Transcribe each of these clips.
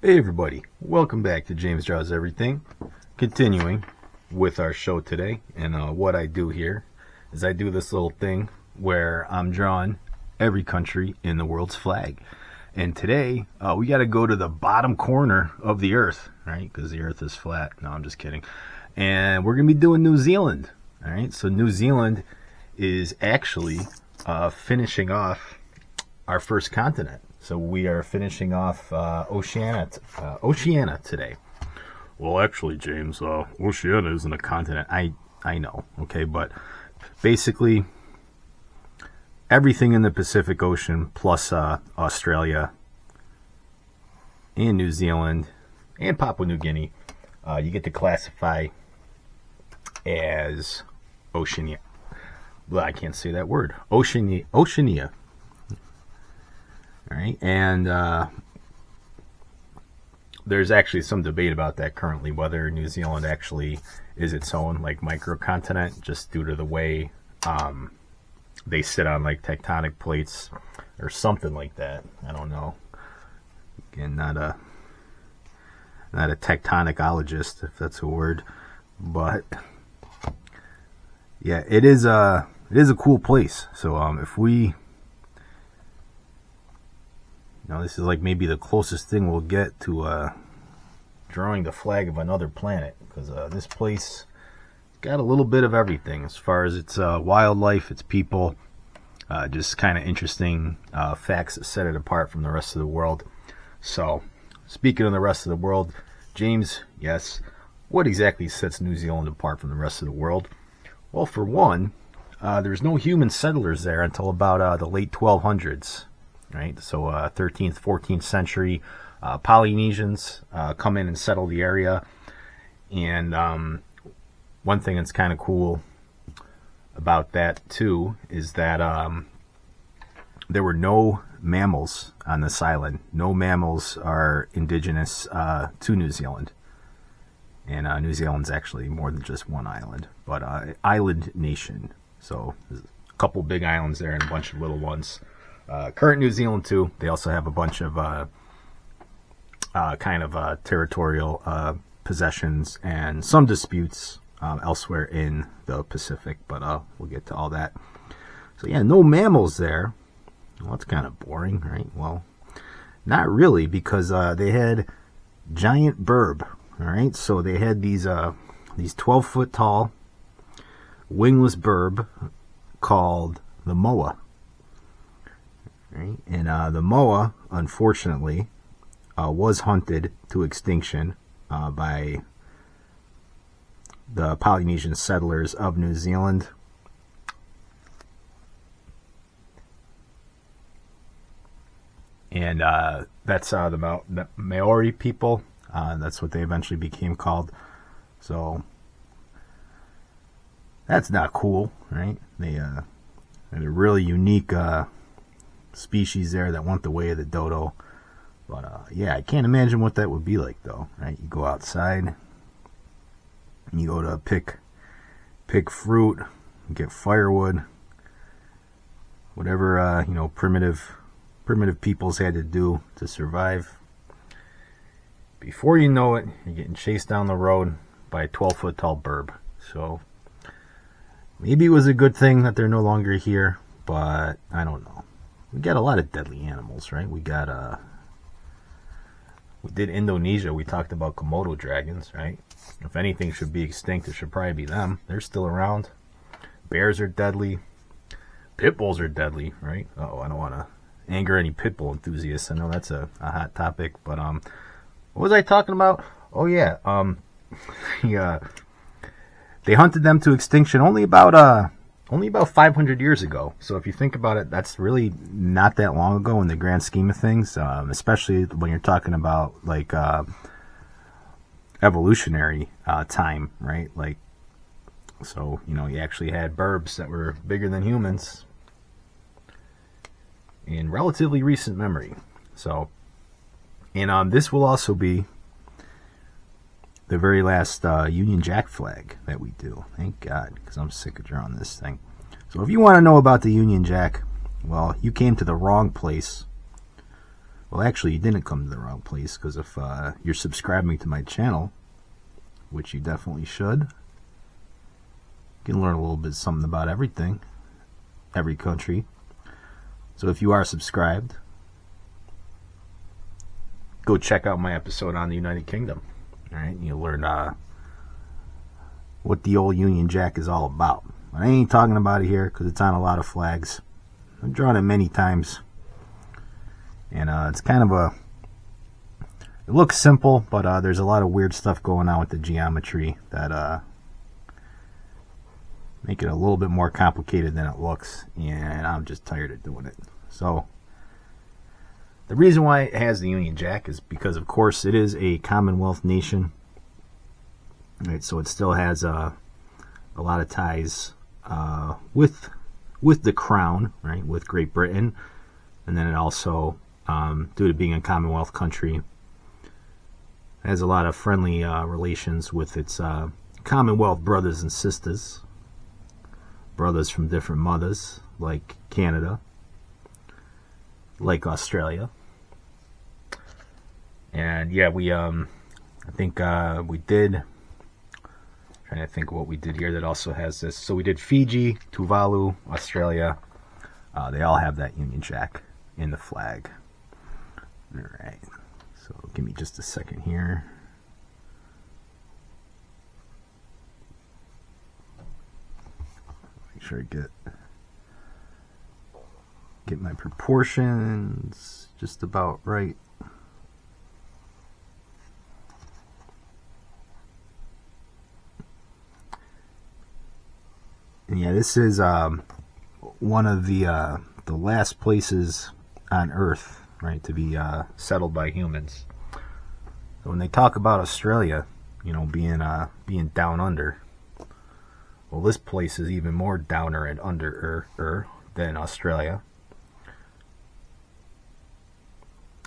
Hey everybody, welcome back to James Draws Everything. Continuing with our show today, and what I do here is I do this little thing where I'm drawing every country in the world's flag. And today, we got to go to the bottom corner of the earth, right? Because the earth is flat. No, I'm just kidding. And we're going to be doing New Zealand, all right? So New Zealand is actually finishing off our first continent. So we are finishing off Oceania today. Well, actually, James, Oceania isn't a continent. I know, okay, but basically everything in the Pacific Ocean plus Australia and New Zealand and Papua New Guinea, you get to classify as Oceania. Well, I can't say that word. Oceania. All right, and there's actually some debate about that currently, whether New Zealand actually is its own like microcontinent, just due to the way they sit on like tectonic plates or something like that. I don't know. Again, not a tectonicologist, if that's a word, but yeah, it is a cool place. So if we this is like maybe the closest thing we'll get to drawing the flag of another planet, because this place got a little bit of everything as far as its wildlife, its people, just kind of interesting facts that set it apart from the rest of the world. So, speaking of the rest of the world, James, yes, what exactly sets New Zealand apart from the rest of the world? Well, for one, there's no human settlers there until about the late 1200s. Right, so 13th, 14th century Polynesians come in and settle the area. And one thing that's kind of cool about that too is that there were no mammals on this island. No mammals are indigenous to New Zealand. And New Zealand's actually more than just one island, but island nation. So there's a couple big islands there and a bunch of little ones. Current New Zealand too. They also have a bunch of territorial possessions and some disputes elsewhere in the Pacific, but we'll get to all that. So yeah, no mammals there. Well, that's kind of boring, right? Well, not really, because they had giant BIRB. All right, so they had these 12-foot tall wingless BIRB called the moa. Right? And the moa, unfortunately, was hunted to extinction by the Polynesian settlers of New Zealand. And that's the Maori people. That's what they eventually became called. So that's not cool, right? They had a really unique species there that went the way of the dodo. But yeah, I can't imagine what that would be like though, right? You go outside and you go to pick fruit, get firewood, whatever primitive peoples had to do to survive. Before you know it, you're getting chased down the road by a 12-foot tall BIRB. So maybe it was a good thing that they're no longer here, but I don't know. We got a lot of deadly animals, right? We did Indonesia. We talked about Komodo dragons, right? If anything should be extinct, it should probably be them. They're still around. Bears are deadly. Pit bulls are deadly, right? Oh, I don't want to anger any pit bull enthusiasts. I know that's a hot topic, but what was I talking about? Oh yeah, yeah. They hunted them to extinction only about 500 years ago. So if you think about it, that's really not that long ago in the grand scheme of things, especially when you're talking about like evolutionary time, right? Like, so you actually had BIRBs that were bigger than humans in relatively recent memory. So, and this will also be the very last Union Jack flag that we do. Thank God, because I'm sick of drawing this thing. So if you want to know about the Union Jack, well, you came to the wrong place. Well, actually, you didn't come to the wrong place, because if you're subscribing to my channel, which you definitely should, you can learn a little bit something about everything, every country. So if you are subscribed, go check out my episode on the United Kingdom. All right, you'll learn what the old Union Jack is all about. I ain't talking about it here because it's on a lot of flags. I've drawn it many times, and it's kind of it looks simple, but there's a lot of weird stuff going on with the geometry that make it a little bit more complicated than it looks, and I'm just tired of doing it. So the reason why it has the Union Jack is because, of course, it is a Commonwealth nation. Right, so it still has a lot of ties with the Crown, right, with Great Britain, and then it also, due to being a Commonwealth country, has a lot of friendly relations with its Commonwealth brothers and sisters, brothers from different mothers, like Canada, like Australia. And yeah, we I think we did, trying to think what we did here that also has this. So we did Fiji, Tuvalu, Australia. They all have that Union Jack in the flag. All right, so give me just a second here. Make sure I get my proportions just about right. And yeah, this is one of the last places on Earth, right, to be settled by humans. So when they talk about Australia, you know, being down under, well, this place is even more downer and under than Australia.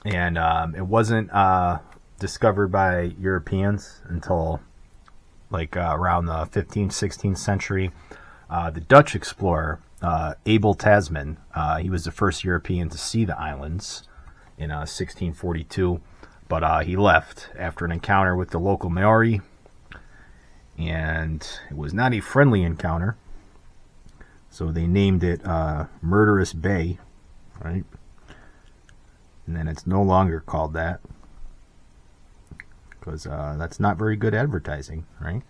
And it wasn't discovered by Europeans until like around the 15th, 16th century. The Dutch explorer, Abel Tasman, he was the first European to see the islands in 1642, but he left after an encounter with the local Maori, and it was not a friendly encounter, so they named it Murderous Bay, right? And then it's no longer called that, because that's not very good advertising, right?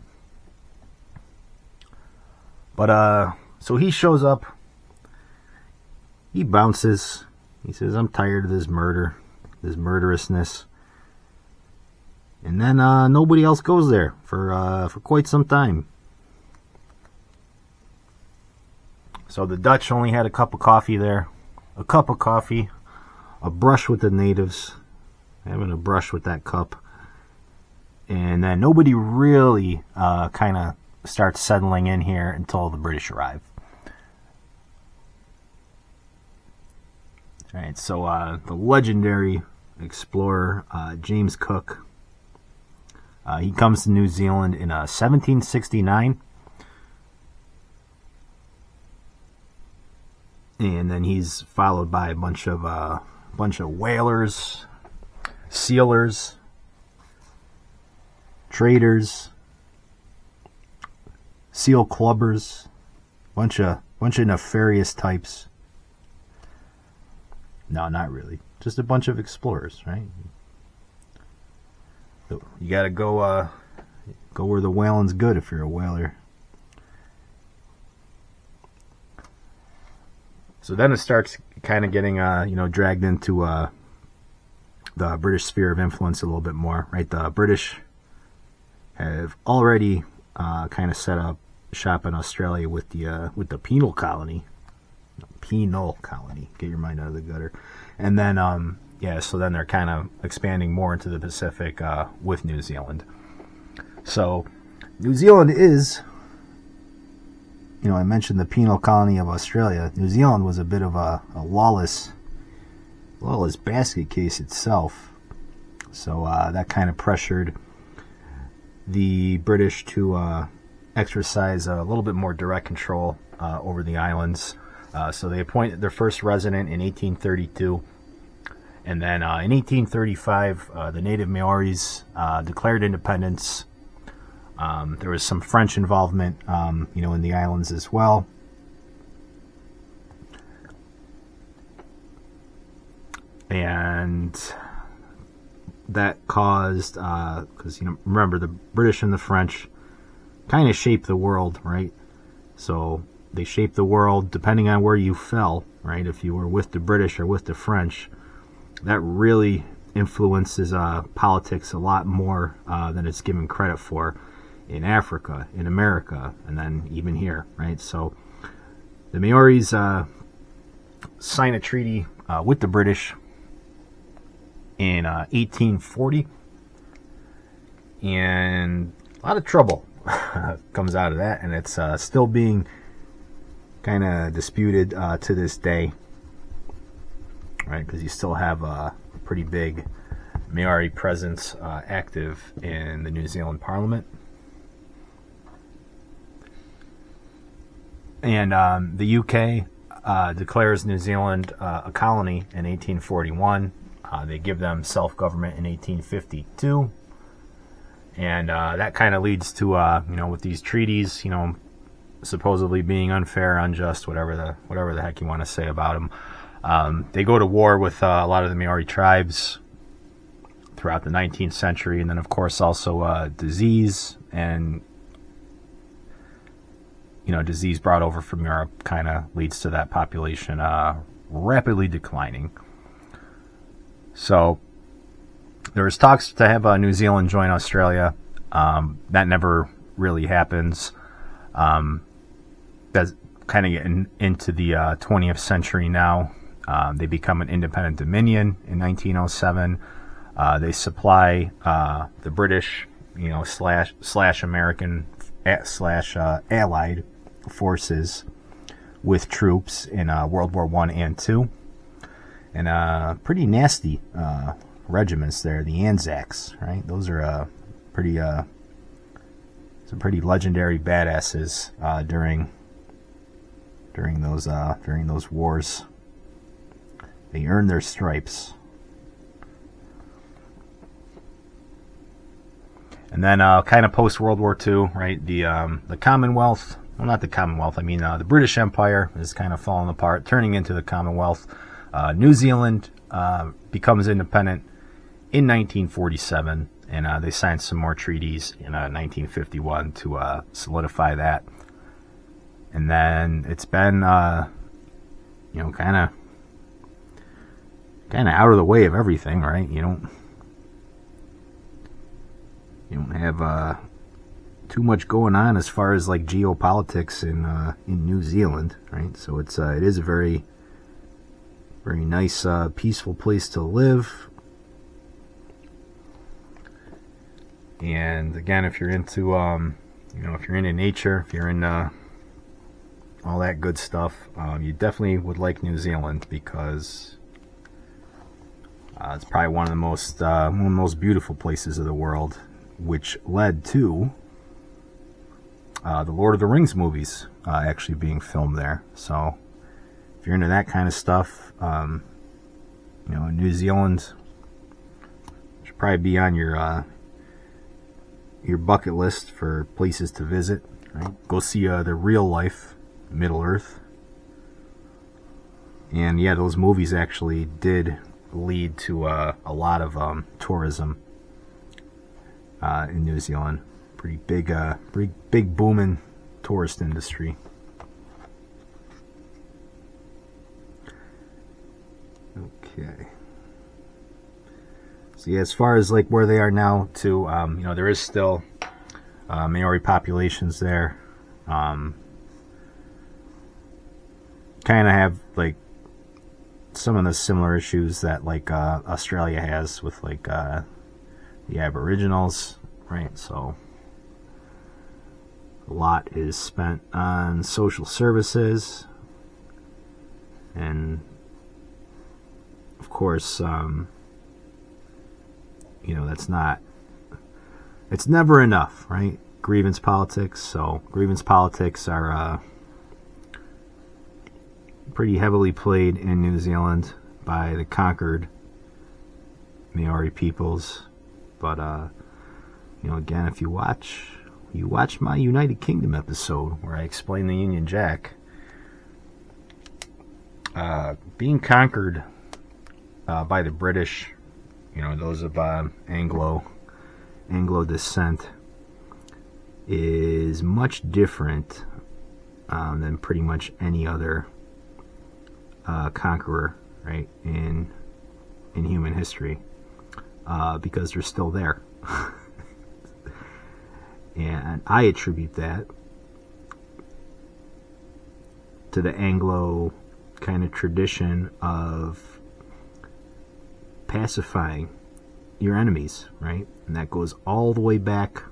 But, so he shows up, he bounces, he says, I'm tired of this murder, this murderousness. And then, nobody else goes there for quite some time. So the Dutch only had a cup of coffee there, a cup of coffee, a brush with the natives, having a brush with that cup. And then nobody really, kind of starts settling in here until the British arrive. All right, so the legendary explorer James Cook, he comes to New Zealand in 1769, and then he's followed by a bunch of whalers, sealers, traders, seal clubbers, bunch of nefarious types. No, not really. Just a bunch of explorers, right? So you gotta go where the whaling's good if you're a whaler. So then it starts kind of getting dragged into the British sphere of influence a little bit more, right? The British have already kind of set up shop in Australia with the penal colony. Penal colony. Get your mind out of the gutter. And then, so then they're kind of expanding more into the Pacific with New Zealand. So New Zealand is, I mentioned the penal colony of Australia. New Zealand was a bit of a lawless basket case itself. So that kind of pressured the British to exercise a little bit more direct control over the islands. So they appointed their first resident in 1832, And then in 1835, the native Maoris declared independence. There was some French involvement, in the islands as well. And that caused, because, remember, the British and the French kind of shaped the world, right? So they shaped the world depending on where you fell, right? If you were with the British or with the French, that really influences politics a lot more than it's given credit for in Africa, in America, and then even here, right? So the Maoris signed a treaty with the British in 1840, and a lot of trouble comes out of that, and it's still being kind of disputed to this day, right? Because you still have a pretty big Maori presence active in the New Zealand Parliament. And the UK declares New Zealand a colony in 1841. They give them self-government in 1852. And that kind of leads to, with these treaties, supposedly being unfair, unjust, whatever the heck you want to say about them. They go to war with a lot of the Maori tribes throughout the 19th century. And then, of course, also disease and disease brought over from Europe kind of leads to that population rapidly declining. So there was talks to have New Zealand join Australia. That never really happens. That's kind of getting into the 20th century now. They become an independent dominion in 1907. They supply the British, slash American slash Allied forces with troops in World War I and II, and pretty nasty regiments there, the Anzacs, right? Those are some pretty legendary badasses during those wars. They earned their stripes. And then kind of post World War II, right? The Commonwealth. Well, not the Commonwealth. I mean, the British Empire is kind of falling apart, turning into the Commonwealth. New Zealand becomes independent in 1947, and they signed some more treaties in 1951 to solidify that. And then it's been, kind of out of the way of everything, right? You don't have too much going on as far as like geopolitics in New Zealand, right? So it is a very, very nice, peaceful place to live. And again, if you're into, if you're into nature, if you're into all that good stuff, you definitely would like New Zealand, because it's probably one of the most beautiful places of the world, which led to the Lord of the Rings movies actually being filmed there. So if you're into that kind of stuff, New Zealand should probably be on your bucket list for places to visit. Right? Go see the real life Middle Earth. And yeah, those movies actually did lead to a lot of tourism in New Zealand. Pretty big booming tourist industry. Okay. So yeah, as far as like where they are now, too, there is still Maori populations there. Kind of have like some of the similar issues that like Australia has with like the Aboriginals, right? So a lot is spent on social services, and of course, it's never enough, right? Grievance politics. So grievance politics are pretty heavily played in New Zealand by the conquered Maori peoples. But again, if you watch my United Kingdom episode where I explain the Union Jack, being conquered by the British, those of Anglo descent, is much different than pretty much any other conqueror, right, in human history, because they're still there. And I attribute that to the Anglo kind of tradition of pacifying your enemies, right? And that goes all the way back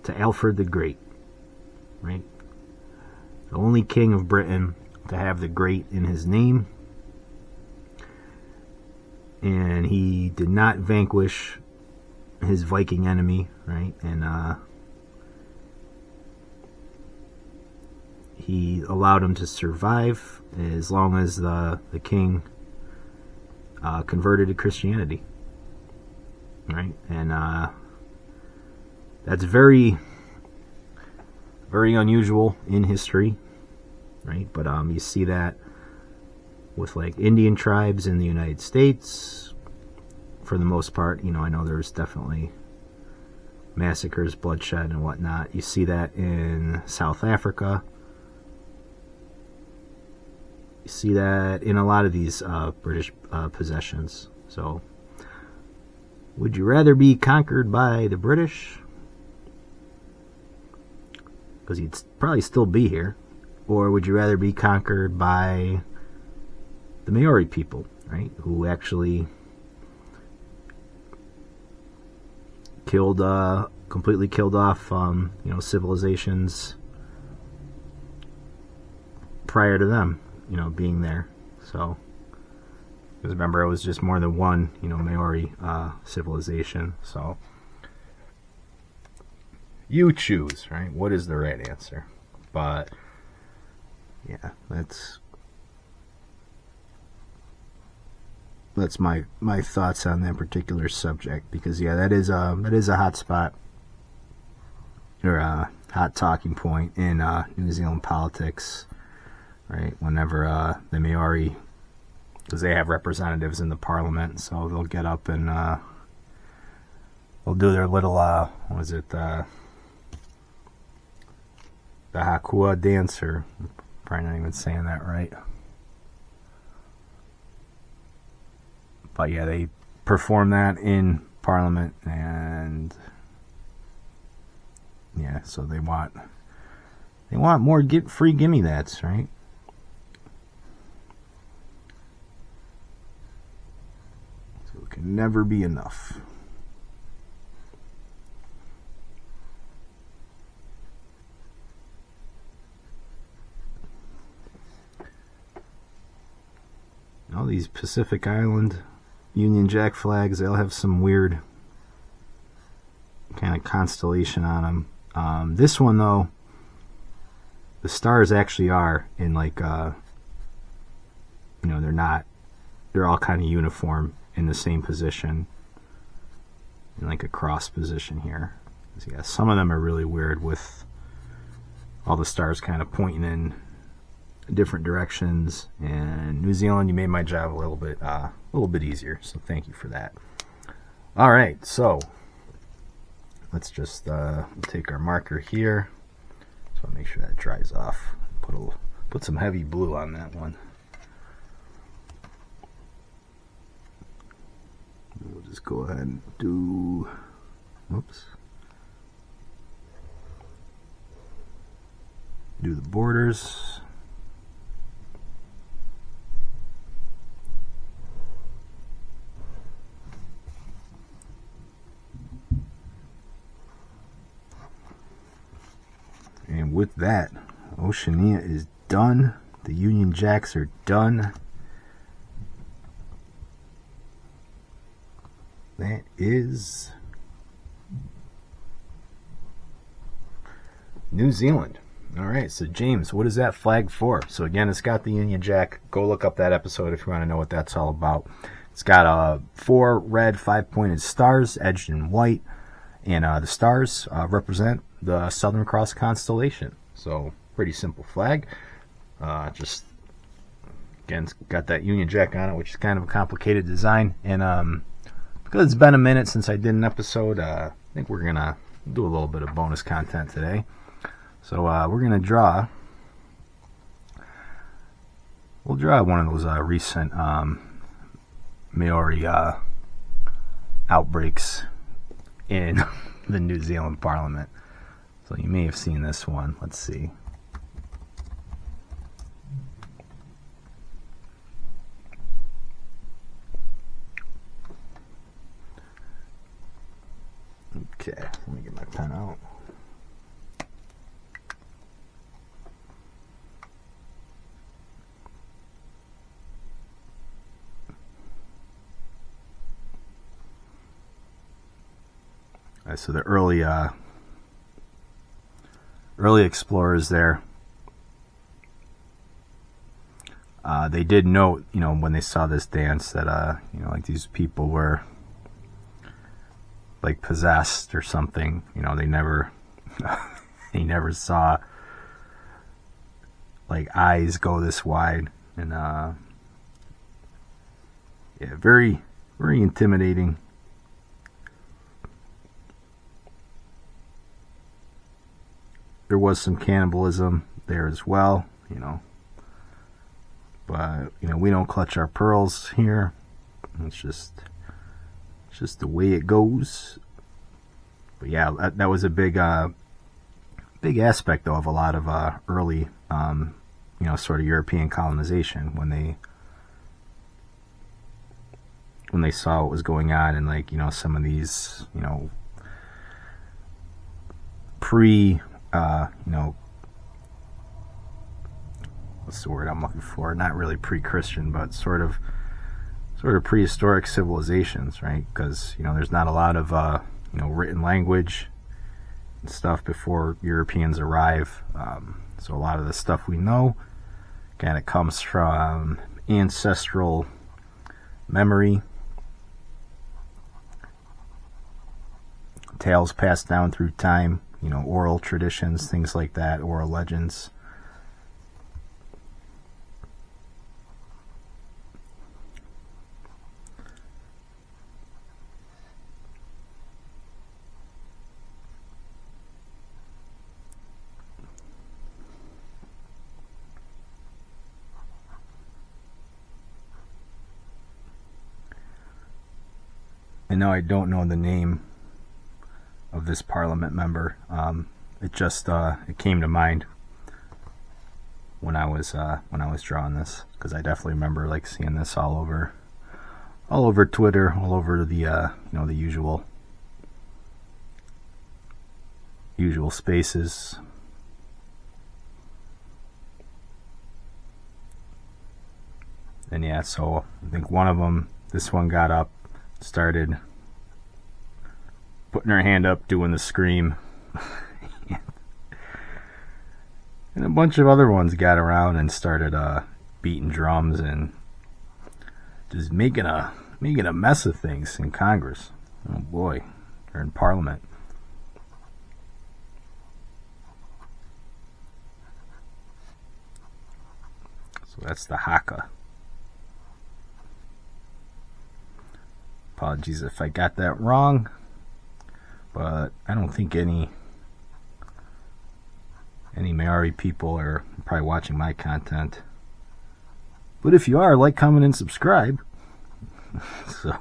to Alfred the Great, right? The only king of Britain to have the Great in his name. And he did not vanquish his Viking enemy, right? And he allowed him to survive as long as the king converted to Christianity, right? And that's very, very unusual in history, right? But you see that with like Indian tribes in the United States, for the most part. I know there's definitely massacres, bloodshed, and whatnot. You see that in South Africa. You see that in a lot of these British possessions. So, would you rather be conquered by the British, because you'd probably still be here, or would you rather be conquered by the Maori people, right, who actually completely killed off civilizations prior to them being there? So, because remember, it was just more than one Maori civilization. So you choose, right? What is the right answer? But yeah, that's my thoughts on that particular subject, because that is a hot spot, or a hot talking point in New Zealand politics, right? Whenever the Maori, because they have representatives in the parliament, so they'll get up and they'll do their little the Hakua dance, or probably not even saying that right. But yeah, they perform that in Parliament, and yeah, so they want more free gimme that's, right? So it can never be enough. All these Pacific Island Union Jack flags, they'll have some weird kind of constellation on them. This one, though, the stars actually are in they're all kind of uniform in the same position, in like a cross position here. So yeah, some of them are really weird with all the stars kind of pointing in different directions. And New Zealand, you made my job a little bit easier, so thank you for that. All right, so let's just take our marker here, so I'll make sure that dries off. Put some heavy blue on that one. We'll just go ahead and do the borders. And with that, Oceania is done. The Union Jacks are done. That is New Zealand. All right, so James, what is that flag for? So again, it's got the Union Jack. Go look up that episode if you want to know what that's all about. It's got 4 red 5-pointed stars edged in white, and the stars represent the Southern Cross constellation. So pretty simple flag. Just again, it's got that Union Jack on it, which is kind of a complicated design. And because it's been a minute since I did an episode, I think we're gonna do a little bit of bonus content today. So we're gonna draw. We'll draw one of those recent Maori outbreaks in the New Zealand Parliament. So you may have seen this one. Let's see. Okay, let me get my pen out. So the early explorers there, they did note, when they saw this dance that, like these people were like possessed or something. They never, they never saw like eyes go this wide, and yeah, very, very intimidating. There was some cannibalism there as well, but we don't clutch our pearls here. It's just the way it goes. But yeah, that was a big aspect though of a lot of early sort of European colonization, when they saw what was going on, and some of these pre what's the word I'm looking for? Not really pre-Christian, but sort of prehistoric civilizations, right? Because there's not a lot of written language and stuff before Europeans arrive. So a lot of the stuff we know kind of comes from ancestral memory, tales passed down through time. Oral traditions, things like that, oral legends. And now I don't know the name of this Parliament member. It just it came to mind when I was drawing this, because I definitely remember seeing this all over Twitter, all over the the usual spaces. And yeah, so I think one of them, this one got up, started putting her hand up, doing the scream. And a bunch of other ones got around and started beating drums and just making a mess of things in Congress. Oh boy, or in Parliament. So that's the haka. Apologies if I got that wrong, but I don't think any Maori people are probably watching my content. But if you are, like, comment, and subscribe. So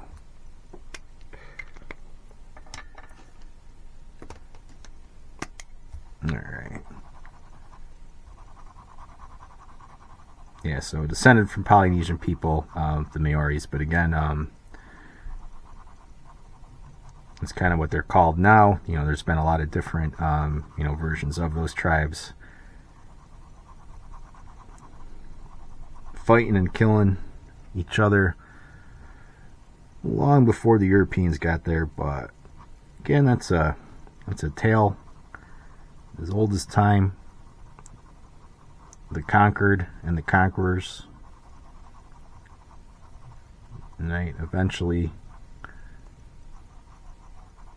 alright. Yeah, so descended from Polynesian people, the Maoris, but again, it's kind of what they're called now. There's been a lot of different, versions of those tribes fighting and killing each other long before the Europeans got there. But again, that's a tale as old as time. The conquered and the conquerors. Right? Eventually,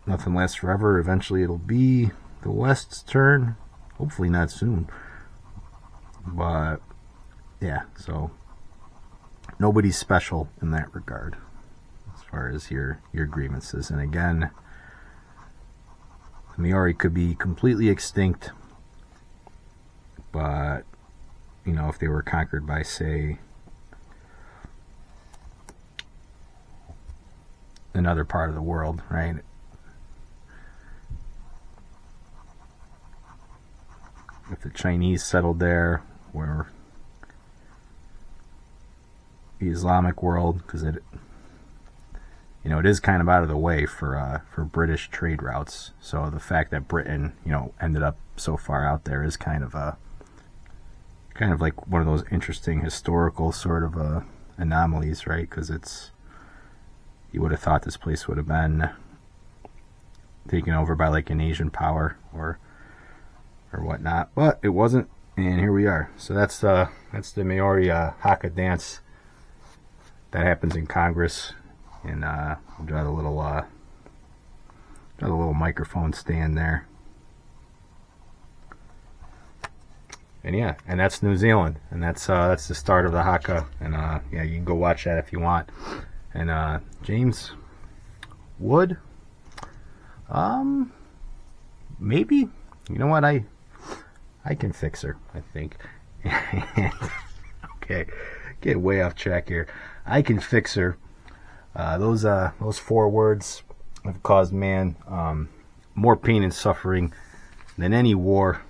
nothing lasts forever. Eventually, it'll be the West's turn. Hopefully, not soon. But yeah, so nobody's special in that regard as far as your grievances. And again, the Maori could be completely extinct, but if they were conquered by, say, another part of the world, right? If the Chinese settled there, or the Islamic world, because it is kind of out of the way for British trade routes. So the fact that Britain, ended up so far out there is kind of like one of those interesting historical sort of anomalies, right? Because you would have thought this place would have been taken over by like an Asian power or whatnot, but it wasn't, and here we are. So that's the Maori haka dance that happens in Congress, and I'll draw the little microphone stand there. And yeah, and that's New Zealand, and that's the start of the haka, and yeah, you can go watch that if you want. And James Wood, maybe, you know what, I can fix her, I think. Okay, get way off track here. I can fix her. Those 4 words have caused man more pain and suffering than any war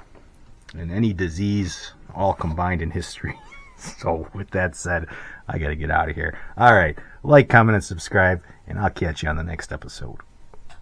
and any disease all combined in history. So with that said, I gotta get out of here. All right, like, comment, and subscribe, and I'll catch you on the next episode.